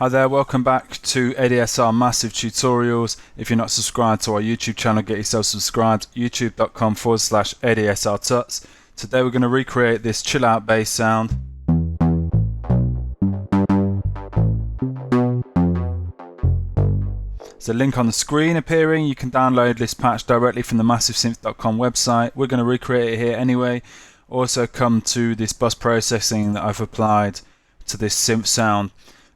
Hi there, welcome back to ADSR Massive Tutorials. If you're not subscribed to our YouTube channel, get yourself subscribed. youtube.com/ADSR Tuts. Today we're going to recreate this chill out bass sound. There's a link on the screen appearing. You can download this patch directly from the massivesynth.com website. We're going to recreate it here anyway. Also come to this bus processing that I've applied to this synth sound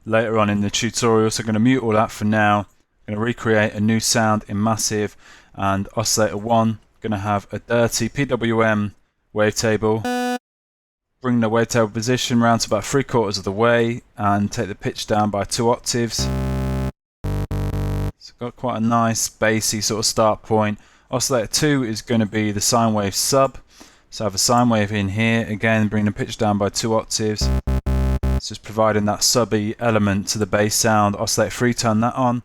later on in the tutorial, so I'm going to mute all that for now. I'm going to recreate a new sound in Massive, and oscillator 1, I'm going to have a dirty PWM wavetable. Bring the wavetable position round to about 3/4 of the way and take the pitch down by 2 octaves. So got quite a nice bassy sort of start point. Oscillator 2 is going to be the sine wave sub. So I have a sine wave in here, again bring the pitch down by 2 octaves. It's just providing that subby element to the bass sound. Oscillator 3, turn that on.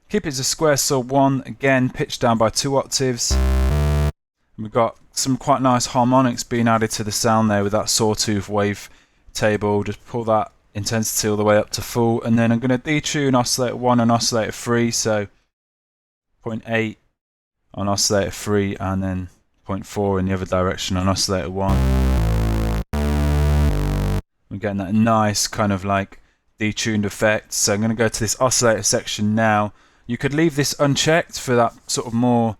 Keep it as a square saw 1, again pitch down by 2 octaves. And we've got some quite nice harmonics being added to the sound there with that sawtooth wave table. Just pull that intensity all the way up to full, and then I'm going to detune oscillator 1 and oscillator 3, so 0.8 on oscillator 3 and then 0.4 in the other direction on oscillator 1. We're getting that nice kind of like detuned effect. So I'm going to go to this oscillator section now. You could leave this unchecked for that sort of more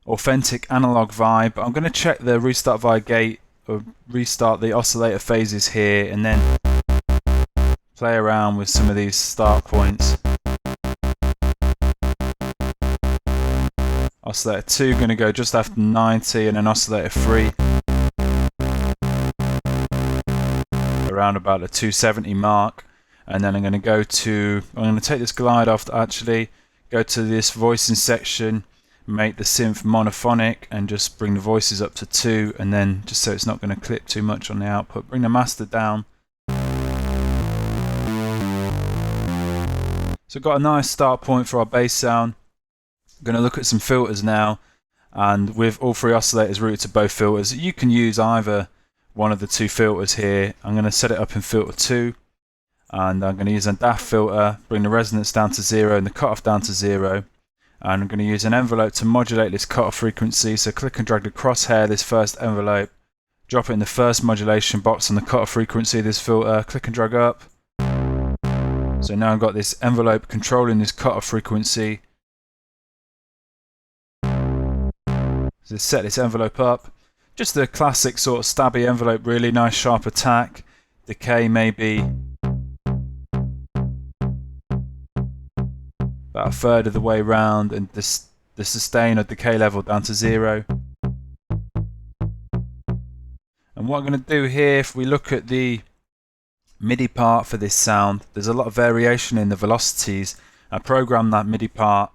authentic analog vibe, but I'm going to check the restart via gate or restart the oscillator phases here and then play around with some of these start points. Oscillator 2 going to go just after 90, and then oscillator 3 around about the 270 mark, and then I'm going to take this glide off, actually go to this voicing section, make the synth monophonic and just bring the voices up to 2, and then just so it's not going to clip too much on the output, bring the master down. So got a nice start point for our bass sound. I'm going to look at some filters now, and with all 3 oscillators routed to both filters, you can use either one of the 2 filters here. I'm going to set it up in filter 2, and I'm going to use a Daft filter, bring the resonance down to 0 and the cutoff down to 0, and I'm going to use an envelope to modulate this cutoff frequency. So click and drag the crosshair, this first envelope, drop it in the first modulation box on the cutoff frequency of this filter, click and drag up. So now I've got this envelope controlling this cutoff frequency. So set this envelope up. Just the classic sort of stabby envelope, really nice sharp attack. Decay maybe about 1/3 of the way round, and the sustain or decay level down to 0. And what I'm going to do here, if we look at the MIDI part for this sound, there's a lot of variation in the velocities. I programmed that MIDI part,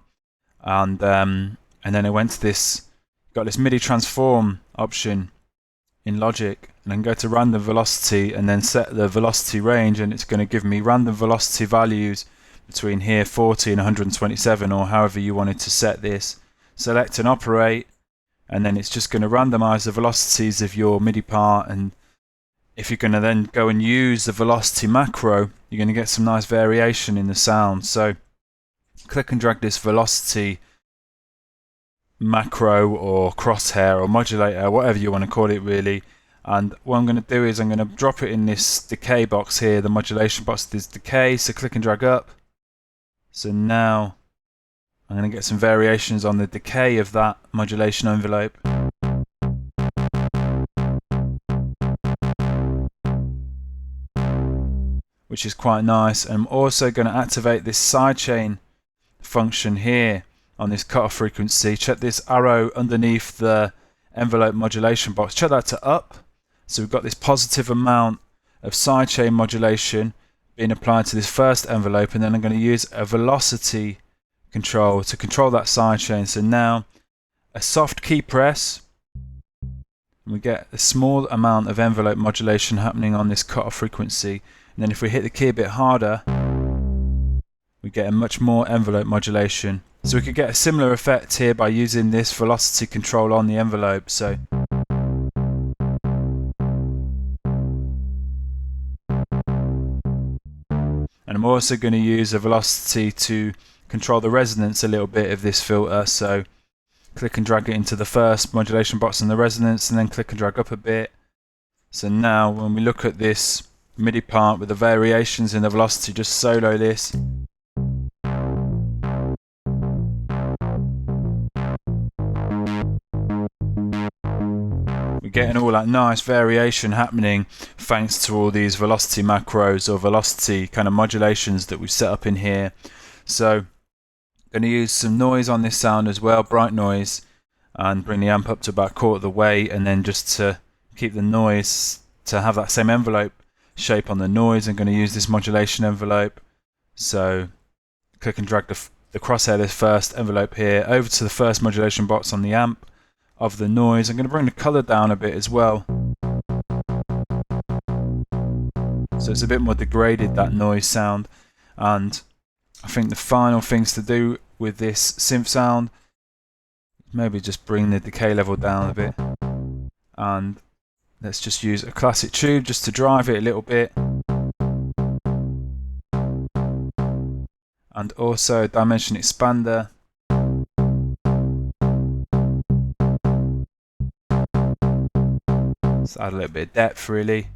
and then I went to this. Got this MIDI transform option in Logic, and I can go to random velocity and then set the velocity range, and it's going to give me random velocity values between here 40 and 127, or however you wanted to set this. Select and operate, and then it's just going to randomize the velocities of your MIDI part, and if you're going to then go and use the velocity macro, you're going to get some nice variation in the sound. So click and drag this velocity macro or crosshair or modulator, whatever you want to call it really, and what I'm going to do is I'm going to drop it in this decay box here, the modulation box, this decay. So click and drag up. So now I'm going to get some variations on the decay of that modulation envelope, which is quite nice. And I'm also going to activate this sidechain function here on this cutoff frequency. Check this arrow underneath the envelope modulation box, check that to up. So we've got this positive amount of sidechain modulation being applied to this first envelope, and then I'm going to use a velocity control to control that sidechain. So now a soft key press, and we get a small amount of envelope modulation happening on this cutoff frequency, and then if we hit the key a bit harder, we get a much more envelope modulation. So we could get a similar effect here by using this velocity control on the envelope. So And I'm also going to use a velocity to control the resonance a little bit of this filter. So click and drag it into the first modulation box on the resonance, and then click and drag up a bit. So now when we look at this MIDI part with the variations in the velocity, just solo this. We're getting all that nice variation happening thanks to all these velocity macros or velocity kind of modulations that we've set up in here. So I'm going to use some noise on this sound as well, bright noise, and bring the amp up to about a quarter of the way, and then just to keep the noise to have that same envelope shape on the noise, I'm going to use this modulation envelope. So click and drag the crosshair, this first envelope here, over to the first modulation box on the amp of the noise. I'm going to bring the color down a bit as well, so it's a bit more degraded, that noise sound. And I think the final things to do with this synth sound, maybe just bring the decay level down a bit, and let's just use a classic tube just to drive it a little bit, and also a dimension expander. Let's add a little bit of depth really.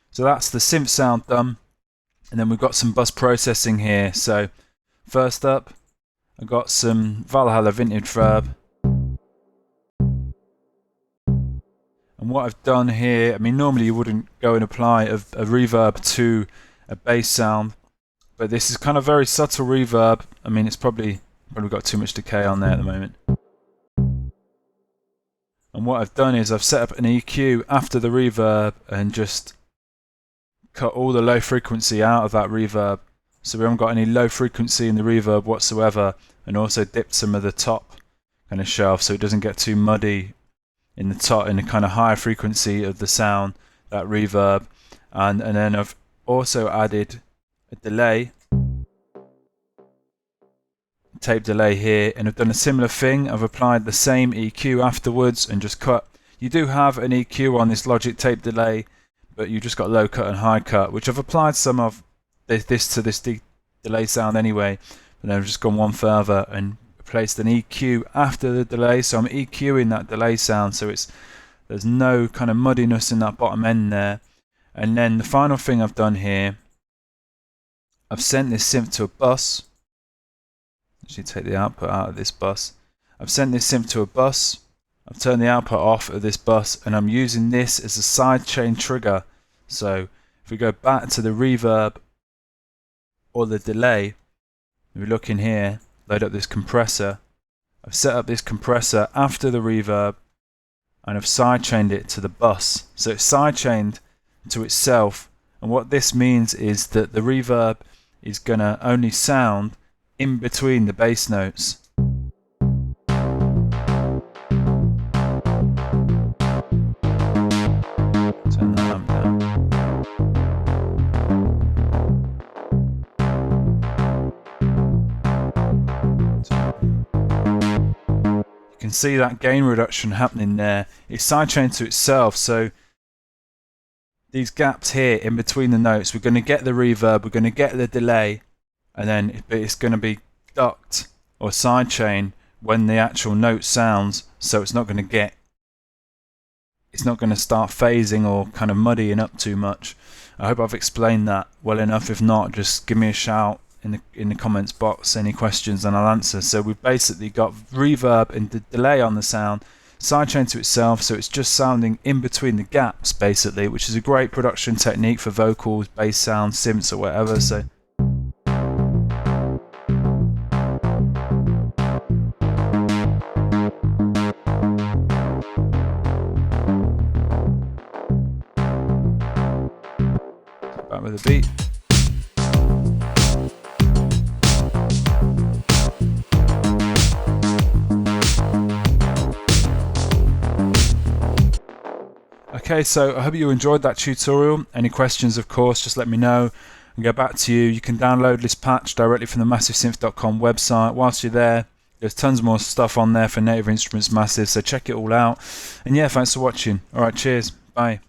So that's the synth sound done, and then we've got some bus processing here. So first up, I've got some Valhalla vintage reverb, and what I've done here, I mean normally you wouldn't go and apply a reverb to a bass sound, but this is kind of very subtle reverb. I mean it's probably got too much decay on there at the moment. And what I've done is I've set up an EQ after the reverb and just cut all the low frequency out of that reverb, so we haven't got any low frequency in the reverb whatsoever, and also dipped some of the top kind of shelf so it doesn't get too muddy in the top, in the kind of higher frequency of the sound, that reverb. And then I've also added a delay, tape delay here, and I've done a similar thing. I've applied the same EQ afterwards and just cut. You do have an EQ on this Logic tape delay, but you just got low cut and high cut, which I've applied some of this to this delay sound anyway, but then I've just gone one further and placed an EQ after the delay, so I'm EQing that delay sound so there's no kind of muddiness in that bottom end there. And then the final thing I've done here, I've sent this synth to a bus. Actually take the output out of this bus. I've sent this synth to a bus, I've turned the output off of this bus, and I'm using this as a sidechain trigger. So if we go back to the reverb or the delay, if we look in here, load up this compressor, I've set up this compressor after the reverb and I've sidechained it to the bus. So it's sidechained to itself, and what this means is that the reverb is going to only sound in between the bass notes. Turn that amp down. You can see that gain reduction happening there. It's sidechained to itself, so these gaps here in between the notes, we're going to get the reverb, we're going to get the delay, and then it's going to be ducked or sidechain when the actual note sounds, so it's not going to start phasing or kind of muddying up too much. I hope I've explained that well enough. If not, just give me a shout in the comments box, any questions, and I'll answer. So we've basically got reverb and the delay on the sound, sidechain to itself, so it's just sounding in between the gaps basically, which is a great production technique for vocals, bass sounds, synths or whatever. So back with a beat. Okay, so I hope you enjoyed that tutorial. Any questions, of course, just let me know and get back to you. You can download this patch directly from the MassiveSynth.com website. Whilst you're there, there's tons more stuff on there for Native Instruments Massive, so check it all out. And yeah, thanks for watching. Alright, cheers. Bye.